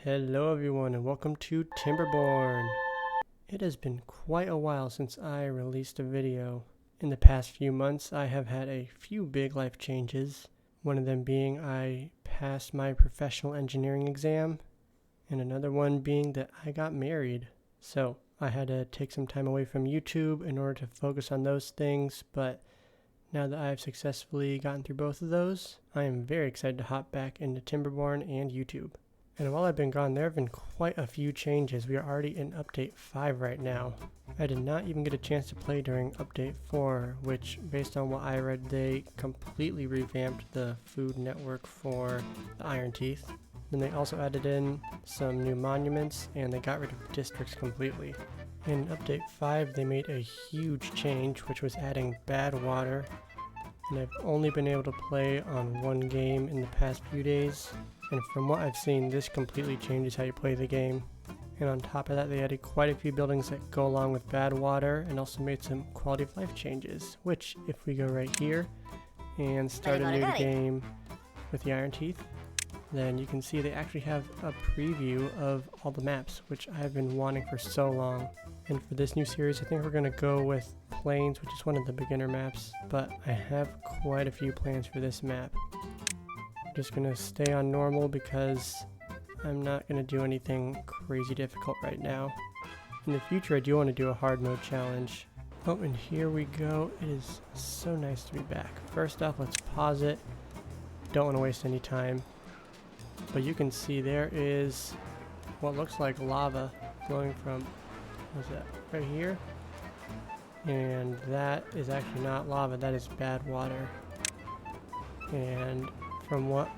Hello everyone and welcome to Timberborn. It has been quite a while since I released a video. In the past few months I have had a few big life changes. One of them being I passed my professional engineering exam, and another one being that I got married. So I had to take some time away from YouTube in order to focus on those things, but now that I have successfully gotten through both of those, I am very excited to hop back into Timberborn and YouTube. And while I've been gone, there have been quite a few changes. We are already in Update 5 right now. I did not even get a chance to play during Update 4, which, based on what I read, they completely revamped the food network for the Iron Teeth. Then they also added in some new monuments, and they got rid of districts completely. In Update 5, they made a huge change, which was adding bad water. And I've only been able to play on one game in the past few days. And from what I've seen, this completely changes how you play the game. And on top of that, they added quite a few buildings that go along with bad water and also made some quality of life changes, which if we go right here and start a new game with the Iron Teeth, then you can see they actually have a preview of all the maps, which I've been wanting for so long. And for this new series, I think we're going to go with Plains, which is one of the beginner maps, but I have quite a few plans for this map. Just gonna stay on normal because I'm not gonna do anything crazy difficult right now. In the future I do want to do a hard mode challenge. Oh, and here we go. It is so nice to be back. First off, let's pause it. Don't want to waste any time. But you can see there is what looks like lava flowing from, what's that, right here? And that is actually not lava, that is bad water. And from what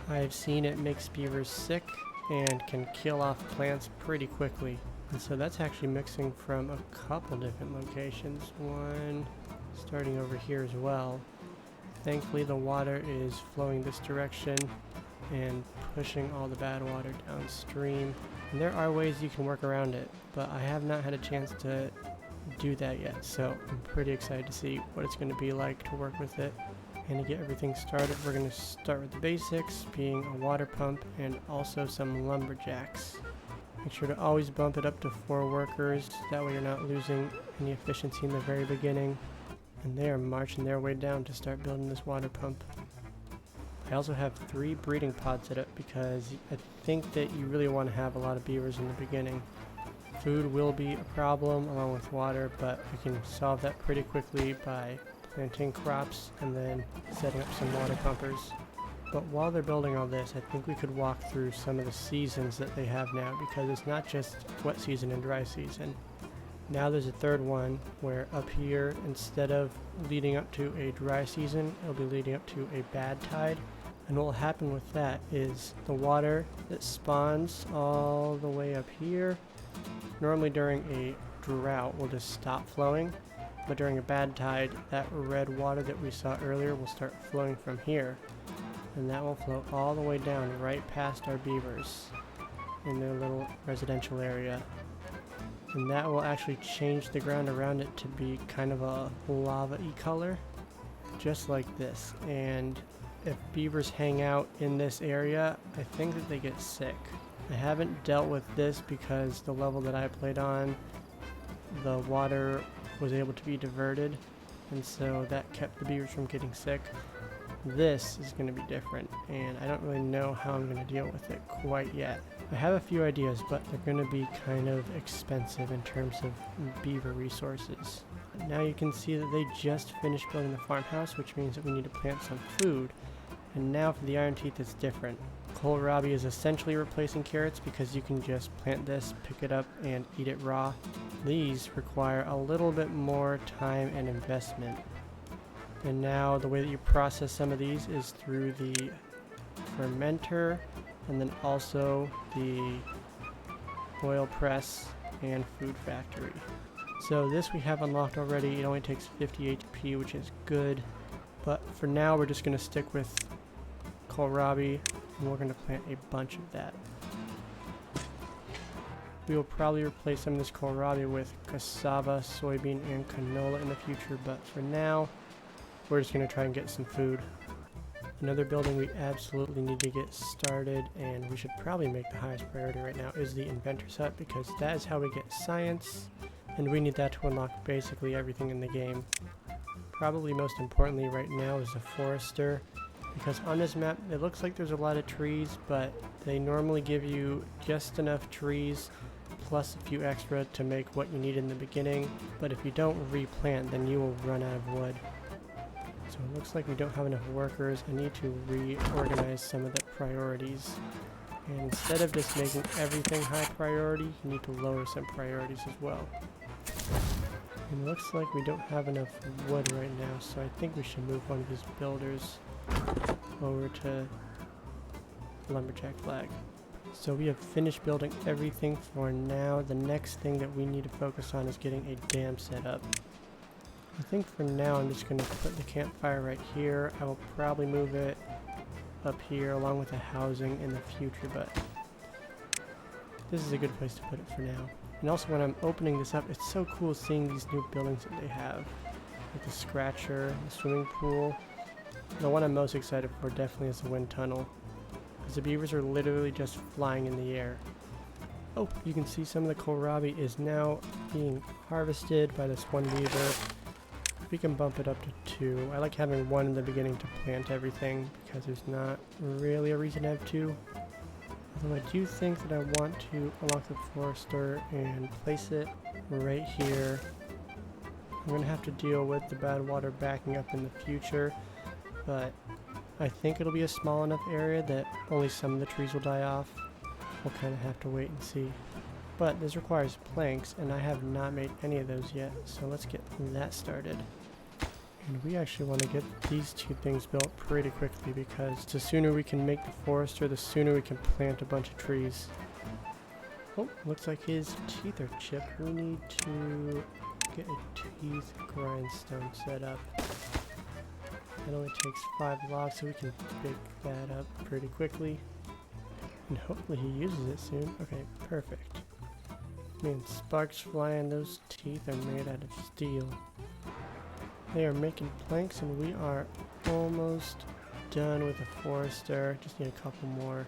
I've seen, it makes beavers sick and can kill off plants pretty quickly. And so that's actually mixing from a couple different locations. One starting over here as well. Thankfully the water is flowing this direction and pushing all the bad water downstream. And there are ways you can work around it, but I have not had a chance to do that yet. So I'm pretty excited to see what it's going to be like to work with it. And to get everything started, we're going to start with the basics, being a water pump and also some lumberjacks. Make sure to always bump it up to 4 workers, that way you're not losing any efficiency in the very beginning. And they are marching their way down to start building this water pump. I also have 3 breeding pods set up because I think that you really want to have a lot of beavers in the beginning. Food will be a problem along with water, but we can solve that pretty quickly by planting crops and then setting up some water pumpers. But while they're building all this, I think we could walk through some of the seasons that they have now, because it's not just wet season and dry season. Now there's a third one where up here, instead of leading up to a dry season, it'll be leading up to a bad tide. And what will happen with that is the water that spawns all the way up here, normally during a drought, will just stop flowing. But during a bad tide, that red water that we saw earlier will start flowing from here. And that will flow all the way down right past our beavers in their little residential area. And that will actually change the ground around it to be kind of a lava-y color, just like this. And if beavers hang out in this area, I think that they get sick. I haven't dealt with this because the level that I played on, the water was able to be diverted, and so that kept the beavers from getting sick. This is going to be different, and I don't really know how I'm going to deal with it quite yet. I have a few ideas, but they're going to be kind of expensive in terms of beaver resources. Now you can see that they just finished building the farmhouse, which means that we need to plant some food. And now for the Iron Teeth, it's different. Kohlrabi is essentially replacing carrots because you can just plant this, pick it up, and eat it raw. These require a little bit more time and investment. And now the way that you process some of these is through the fermenter and then also the oil press and food factory. So this we have unlocked already. It only takes 50 HP, which is good. But for now we're just going to stick with kohlrabi, and we're going to plant a bunch of that. We will probably replace some of this kohlrabi with cassava, soybean, and canola in the future, but for now, we're just going to try and get some food. Another building we absolutely need to get started, and we should probably make the highest priority right now, is the Inventor's Hut, because that is how we get science, and we need that to unlock basically everything in the game. Probably most importantly right now is the Forester, because on this map it looks like there's a lot of trees, but they normally give you just enough trees plus a few extra to make what you need in the beginning, but if you don't replant then you will run out of wood. So it looks like we don't have enough workers. I need to reorganize some of the priorities. And instead of just making everything high priority, you need to lower some priorities as well. And it looks like we don't have enough wood right now, so I think we should move one of these builders over to Lumberjack Flag. So we have finished building everything for now. The next thing that we need to focus on is getting a dam set up. I think for now I'm just going to put the campfire right here. I will probably move it up here along with the housing in the future, but this is a good place to put it for now. And also when I'm opening this up, it's so cool seeing these new buildings that they have. Like the scratcher, the swimming pool. The one I'm most excited for definitely is the wind tunnel, because the beavers are literally just flying in the air. Oh, you can see some of the kohlrabi is now being harvested by this one beaver. We can bump it up to 2. I like having 1 in the beginning to plant everything because there's not really a reason to have 2. Although I do think that I want to unlock the Forester and place it right here. I'm going to have to deal with the bad water backing up in the future, but I think it'll be a small enough area that only some of the trees will die off. We'll kind of have to wait and see. But this requires planks, and I have not made any of those yet, so let's get that started. And we actually want to get these 2 things built pretty quickly, because the sooner we can make the Forester, the sooner we can plant a bunch of trees. Oh, looks like his teeth are chipped. We need to get a teeth grindstone set up. It only takes 5 logs, so we can pick that up pretty quickly. And hopefully he uses it soon. Okay, perfect. Man, sparks flying, those teeth are made out of steel. They are making planks, and we are almost done with the Forester. Just need a couple more.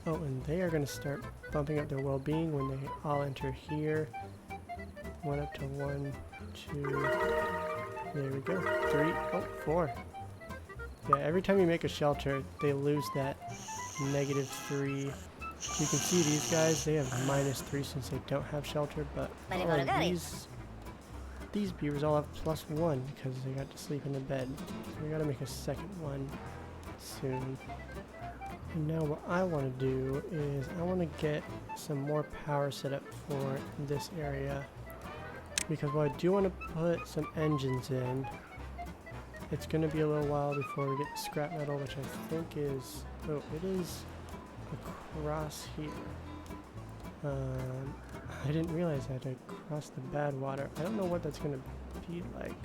Oh, and they are going to start bumping up their well-being when they all enter here. 1 up to 1, 2, there we go, 3, oh, 4. Yeah, every time you make a shelter, they lose that -3. You can see these guys, they have -3 since they don't have shelter, but these beavers all have +1 because they got to sleep in the bed. So we gotta make a second one soon. And now what I want to do is I want to get some more power set up for this area, because while I do want to put some engines in, it's going to be a little while before we get the scrap metal, which I think is, oh, it is across here. I didn't realize I had to cross the bad water. I don't know what that's going to be like.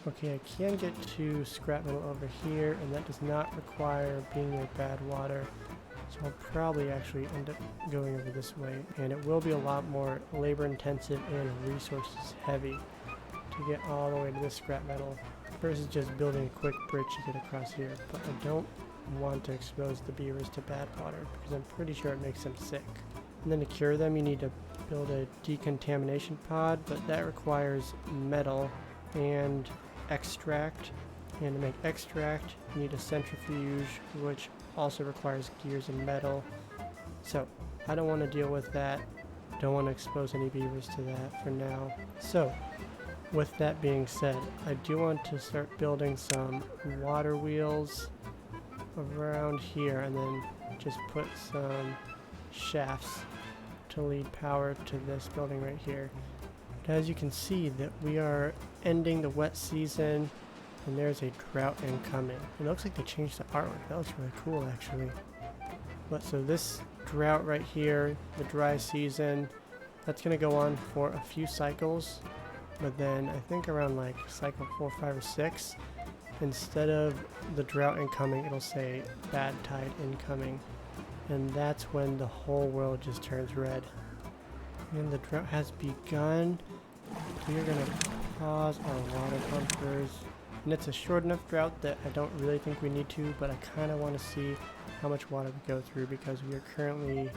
Okay, I can get to scrap metal over here, and that does not require being near bad water. So I'll probably actually end up going over this way, and it will be a lot more labor intensive and resources heavy to get all the way to this scrap metal versus just building a quick bridge to get across here. But I don't want to expose the beavers to bad water because I'm pretty sure it makes them sick. And then to cure them you need to build a decontamination pod, but that requires metal and extract. And to make extract you need a centrifuge, which also requires gears and metal. So I don't want to deal with that. Don't want to expose any beavers to that for now. So with that being said, I do want to start building some water wheels around here, and then just put some shafts to lead power to this building right here. But as you can see, that we are ending the wet season, and there's a drought incoming. It looks like they changed the artwork. That looks really cool, actually. But so this drought right here, the dry season, that's going to go on for a few cycles. But then I think around like cycle 4, 5, or 6, instead of the drought incoming, it'll say bad tide incoming. And that's when the whole world just turns red. And the drought has begun. We are going to pause our water pumpers. And it's a short enough drought that I don't really think we need to, but I kind of want to see how much water we go through because we are currently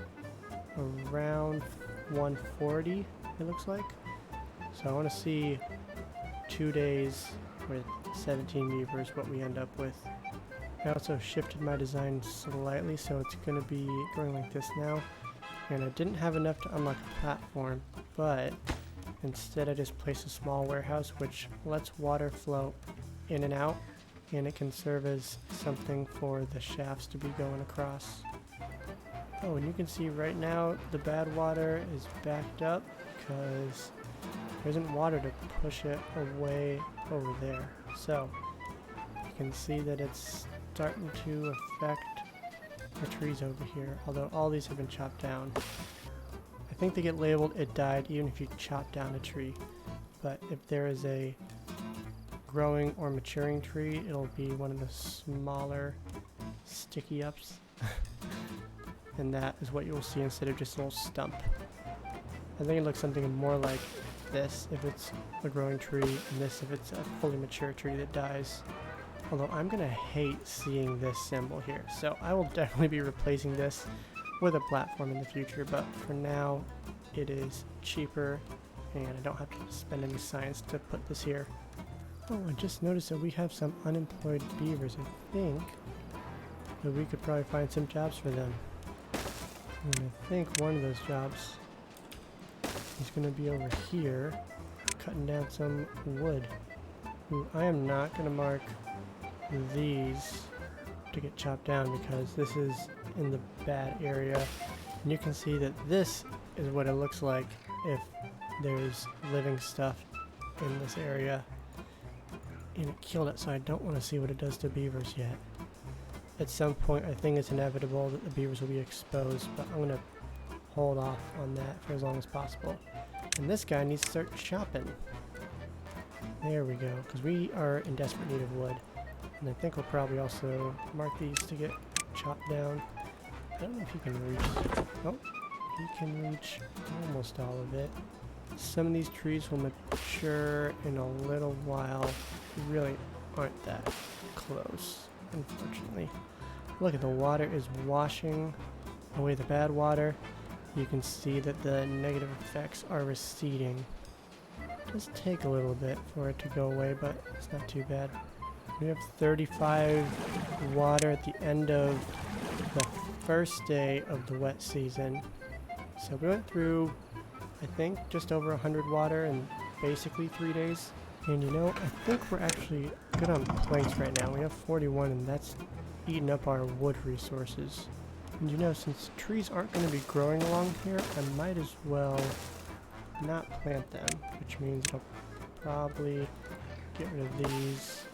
around 140, it looks like. So I want to see 2 days with 17 beavers, what we end up with. I also shifted my design slightly, so it's going to be going like this now. And I didn't have enough to unlock a platform, but instead I just placed a small warehouse which lets water flow in and out, and it can serve as something for the shafts to be going across. Oh, and you can see right now the bad water is backed up because there isn't water to push it away over there. So you can see that it's starting to affect the trees over here, although all these have been chopped down. I think they get labeled "it died" even if you chop down a tree, but if there is a growing or maturing tree, it'll be one of the smaller sticky ups. And that is what you'll see instead of just a little stump. I think it looks something more like this if it's a growing tree, and this if it's a fully mature tree that dies. Although I'm gonna hate seeing this symbol here, so I will definitely be replacing this with a platform in the future, but for now it is cheaper and I don't have to spend any science to put this here. Oh, I just noticed that we have some unemployed beavers. I think that we could probably find some jobs for them. And I think one of those jobs is going to be over here, cutting down some wood. Ooh, I am not going to mark these to get chopped down because this is in the bad area. And you can see that this is what it looks like if there's living stuff in this area. And it killed it, so I don't want to see what it does to beavers yet. At some point, I think it's inevitable that the beavers will be exposed, but I'm going to hold off on that for as long as possible. And this guy needs to start chopping. There we go, because we are in desperate need of wood. And I think we'll probably also mark these to get chopped down. I don't know if he can reach. Oh, he can reach almost all of it. Some of these trees will mature in a little while. They really aren't that close, unfortunately. Look at the water is washing away the bad water. You can see that the negative effects are receding. It does take a little bit for it to go away, but it's not too bad. We have 35 water at the end of the first day of the wet season. So we went through, I think, just over 100 water in basically 3 days. And you know, I think we're actually good on planks right now. We have 41, and that's eating up our wood resources. And you know, since trees aren't going to be growing along here, I might as well not plant them, which means I'll probably get rid of these.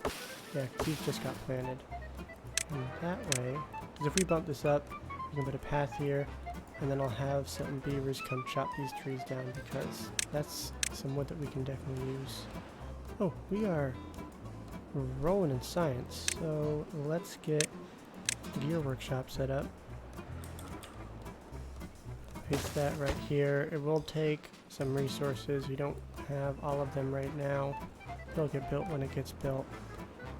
Yeah, these just got planted. And that way, because if we bump this up, we can put a path here, and then I'll have some beavers come chop these trees down because that's some wood that we can definitely use. Oh, we are rolling in science, so let's get gear workshop set up. Paste that right here. It will take some resources. We don't have all of them right now. They'll get built when it gets built.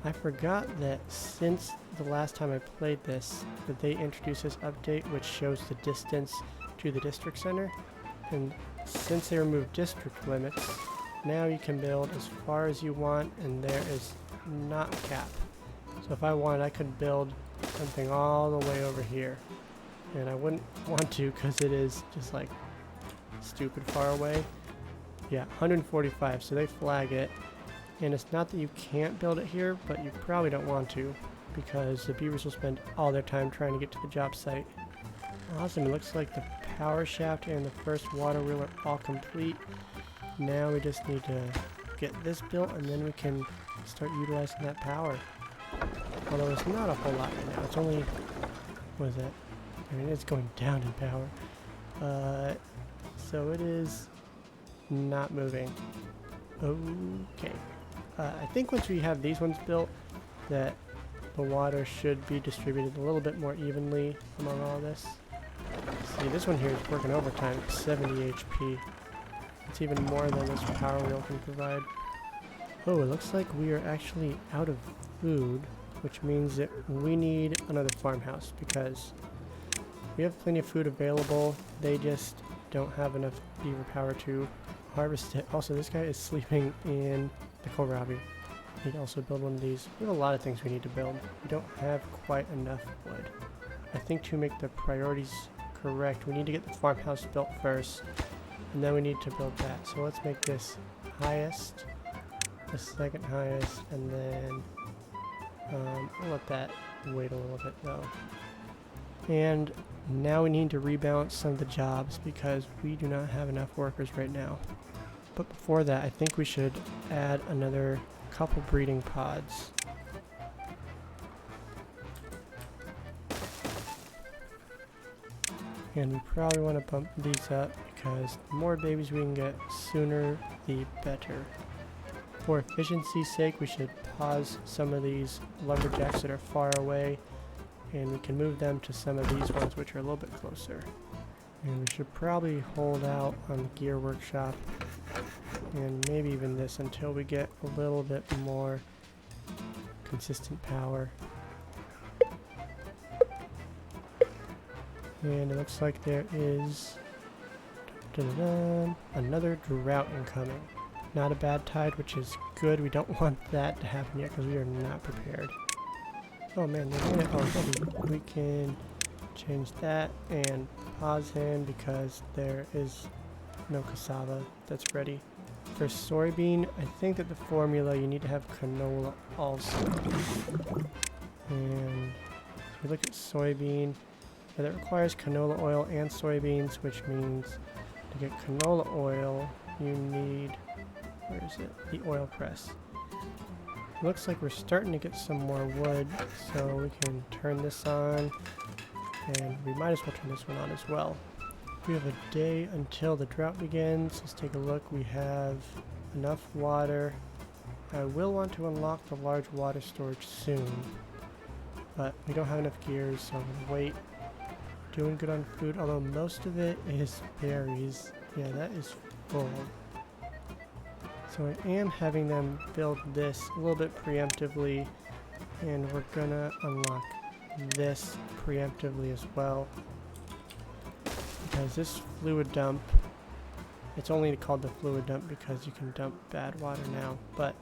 I forgot that since the last time I played this, that they introduced this update which shows the distance to the district center. And since they removed district limits, now you can build as far as you want and there is not a cap. So if I wanted, I could build something all the way over here. And I wouldn't want to because it is just like stupid far away. Yeah, 145, so they flag it. And it's not that you can't build it here, but you probably don't want to because the beavers will spend all their time trying to get to the job site. Awesome, it looks like the power shaft and the first water wheel are all complete. Now we just need to get this built and then we can start utilizing that power. Although it's not a whole lot right now, it's only, what is that? I mean, it's going down in power. So it is not moving. Okay. I think once we have these ones built, that the water should be distributed a little bit more evenly among all this. See, this one here is working overtime at 70 HP. It's even more than this power wheel can provide. Oh, it looks like we are actually out of food, which means that we need another farmhouse because we have plenty of food available. They just don't have enough beaver power to harvest it. Also, this guy is sleeping in the kohlrabi. We need to also build one of these. We have a lot of things we need to build. We don't have quite enough wood. I think to make the priorities correct, we need to get the farmhouse built first, and then we need to build that. So let's make this highest, the second highest, and then I'll let that wait a little bit though. And now we need to rebalance some of the jobs because we do not have enough workers right now. But before that, I think we should add another couple breeding pods. And we probably want to bump these up because the more babies we can get sooner, the better. For efficiency's sake, we should pause some of these lumberjacks that are far away, and we can move them to some of these ones which are a little bit closer. And we should probably hold out on the gear workshop and maybe even this until we get a little bit more consistent power. And it looks like there is another drought incoming. Not a bad tide, which is good. We don't want that to happen yet because we are not prepared. Oh man, they made it already. We can change that and pause him because there is no cassava that's ready. For soybean, I think that the formula you need to have canola also. And if you look at soybean, that requires canola oil and soybeans, which means to get canola oil, you need, where is it? The oil press. Looks like we're starting to get some more wood, so we can turn this on, and we might as well turn this one on as well. We have a day until the drought begins. Let's take a look. We have enough water. I will want to unlock the large water storage soon, but we don't have enough gears, so I'm going to wait. Doing good on food, although most of it is berries. Yeah, that is full. So I am having them build this a little bit preemptively, and we're gonna unlock this preemptively as well. Because this fluid dump, it's only called the fluid dump because you can dump bad water now, but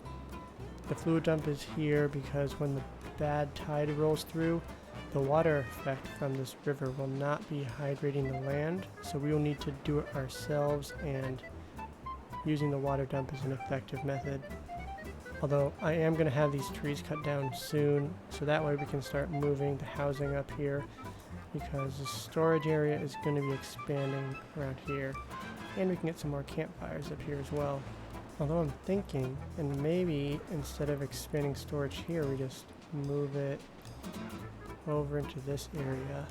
the fluid dump is here because when the bad tide rolls through, the water effect from this river will not be hydrating the land, so we will need to do it ourselves, and using the water dump is an effective method. Although I am going to have these trees cut down soon, so that way we can start moving the housing up here, because the storage area is going to be expanding around here, and we can get some more campfires up here as well. Although I'm thinking, and maybe instead of expanding storage here, we just move it over into this area.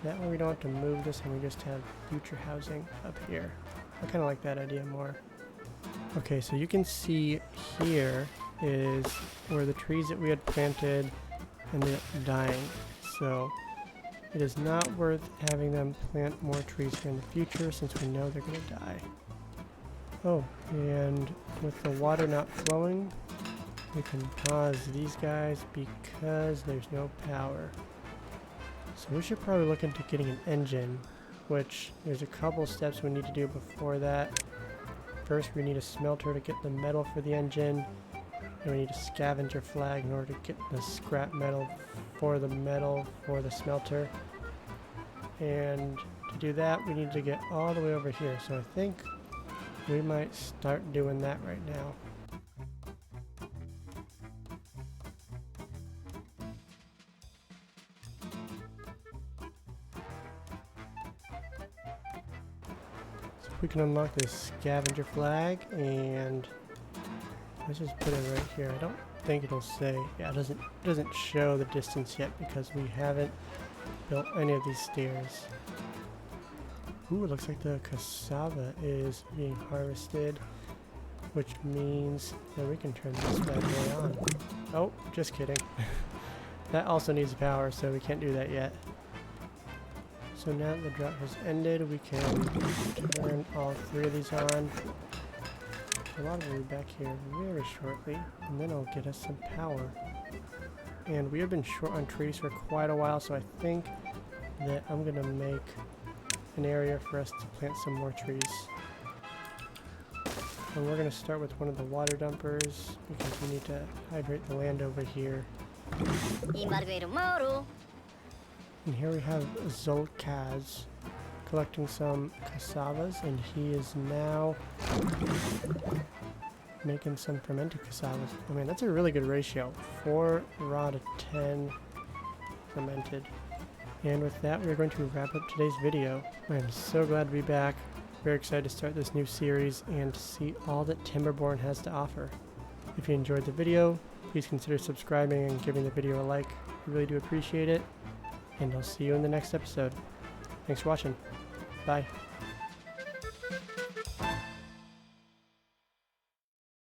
That way we don't have to move this and we just have future housing up here. I kind of like that idea more. Okay, so you can see here is where the trees that we had planted ended up dying. So it is not worth having them plant more trees here in the future since we know they're going to die. Oh, and with the water not flowing, we can pause these guys because there's no power. So we should probably look into getting an engine, which there's a couple steps we need to do before that. First, we need a smelter to get the metal for the engine, and we need a scavenger flag in order to get the scrap metal for the smelter. And to do that, we need to get all the way over here. So I think we might start doing that right now. We can unlock this scavenger flag, and let's just put it right here. I don't think it'll say, yeah, it doesn't show the distance yet because we haven't built any of these stairs. Ooh, it looks like the cassava is being harvested, which means that we can turn this bad boy on. Oh, just kidding. That also needs power, so we can't do that yet. So now that the drought has ended, we can turn all three of these on. A lot will be back here very shortly, and then it'll get us some power. And we have been short on trees for quite a while, so I think that I'm gonna make an area for us to plant some more trees. And we're gonna start with one of the water dumpers because we need to hydrate the land over here. And here we have Zolkaz collecting some cassavas, and he is now making some fermented cassavas. I mean, that's a really good ratio. 4 raw to 10 fermented. And with that, we're going to wrap up today's video. I am so glad to be back. Very excited to start this new series and to see all that Timberborn has to offer. If you enjoyed the video, please consider subscribing and giving the video a like. I really do appreciate it. And I'll see you in the next episode. Thanks for watching. Bye.